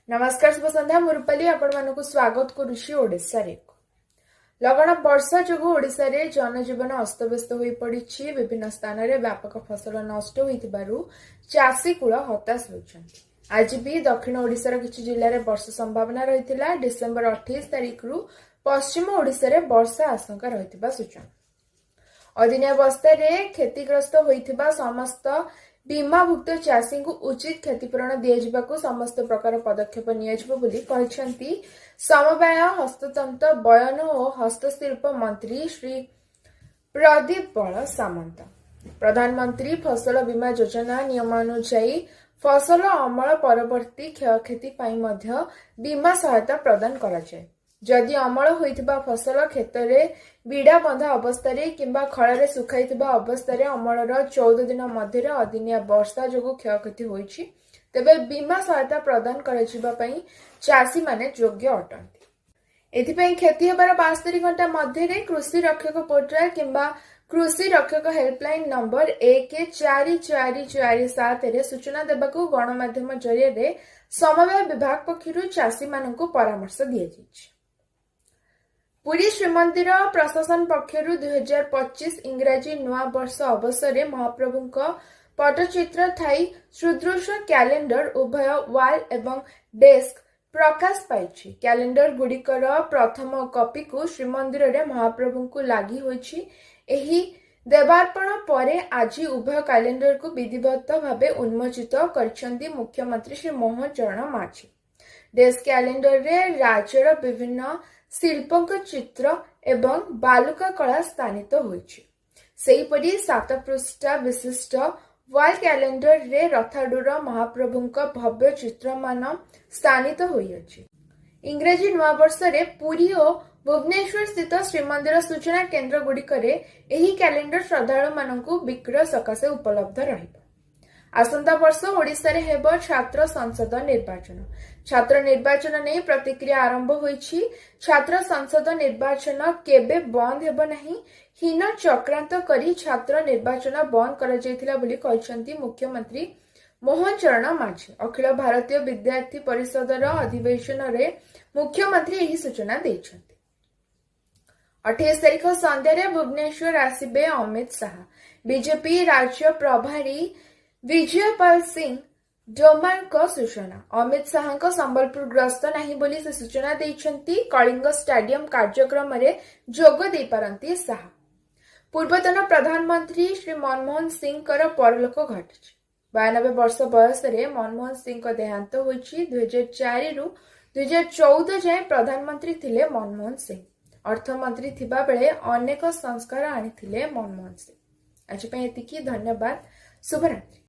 नमस्कार शुभ संध्या मुरुपाली आपण स्वागत करुछि ओडिसा रे। लगन वर्षा जोगु ओडिसा रे जनजीवन अस्तव्यस्त होई पड़िछि। विभिन्न स्थान रे व्यापक फसल नष्ट होइतिबारु चासी कुल हताश होइछन्ति। आज भी दक्षिण ओडिसा किछि जिल्ला रे वर्षा संभावना रहितिला। डिसेंबर 28 तारिख रु पश्चिम ओडिसा रे वर्षा आशंका रहितिबा सूचना। अदिनिया अवस्था रे क्षतिग्रस्त होइतिबा समस्त बीमाभुक्त चाषी को उचित क्षतिपूरण दिया समस्त प्रकार पदक्षेप नियंती समवाय हस्ततंत्र बयन और हस्तशिल्प मंत्री श्री प्रदीप बल सामंत। प्रधानमंत्री फसल बीमा योजना नियमानुसायी फसल अमल परवर्ती क्षयक्षति बीमा सहायता प्रदान करा जाए। जदि अमल होइथिबा फसल खेत रे बीड़ा बंधा अवस्था किंबा खळरे सुखाइथिबा अवस्था अमलर 14 दिन मध्य अदिनिया वर्षा जोगु क्षयक्षति होइछि तेबे बीमा सहायता प्रदान कराजिबा पई चासी माने योग्य अटंती। एथिपई क्षति हेबार 72 घंटा मध्य कृषि रक्षक पोर्टल किंबा कृषि रक्षक हेल्पलाइन नंबर 14447 रे सूचना देबाकू गणमाध्यम जरिए समवाय विभाग पक्षरु चासी मानकू परामर्श दिया जाइछि। पुरी श्रीमंदिर प्रशासन पक्षरु 2025 इंग्राजी नुआ वर्ष अवसर महाप्रभुଙ୍କ पटचित्र थाई सुदृश्य कैलेंडर उभय वाल एवं डेस्क प्रकाश पाइछि। कैलेंडर गुड़िकर प्रथम कॉपी को श्रीमंदिर रे महाप्रभुଙ୍କୁ लागि होइछि। एही देवार्पण परे आज उभय कैलेंडर को विधिवत भावे उन्मोचित करछन्ती मुख्यमंत्री श्री मोहन चरण माझी। डेस्क कैलेंडर रे राज्यर विभिन्न शिल्पक चित्र एवं बालुका कला स्थानित होइछि। सेहीपरि 7 पृष्ठा विशिष्ट वाल कैलेंडर रे रथाडूर महाप्रभुଙ୍କ भव्य चित्रमान स्थानित होइछि। इंग्रजी नुआ वर्ष रे पुरी और भुवनेश्वर स्थित श्रीमंदिर सूचना केन्द्र गुड़िकरे एही कैलेंडर श्रद्धालु मानकू विक्रय सकाशे उपलब्ध रहिबो। आसंता वर्ष ओडिसा रे हेबो छात्र संसद निर्वाचन। छात्र निर्वाचन नै प्रतिक्रिया आरंभ होइछि। छात्र संसद निर्वाचन केबे बंद हेबो नाही। हीन चक्रांत करी छात्र निर्वाचन बंद करा जायतिला बोली कहिसंती मुख्यमंत्री मोहन चरण माझी। अखिल भारतीय विद्यार्थी परिषदर अधिवेशन रे मुख्यमंत्री एही सूचना दैछंती। 28 तारिख संध्या रे भुवनेश्वर आसिबे अमित शाह। बीजेपी राज्य प्रभारी विजयपाल सिंह डोमार को सूचना। अमित शाह को संबलपुर ग्रस्त नहीं बोली से सूचना दैछंती। कलिंग स्टेडियम कार्यक्रम रे जोग दे पारंती शाह। पूर्वतन प्रधानमंत्री श्री मनमोहन सिंह कर परलोक घटिछि। 92 वर्ष बयस रे मनमोहन सिंह को देहांत होइछि। 2004 रु 2014 जाए प्रधानमंत्री थिले मनमोहन सिंह। अर्थमंत्री थिबा बेले अनेक संस्कार आनिथिले मनमोहन सिंह। आज पे एतिकी धन्यवाद। शुभरात्रि।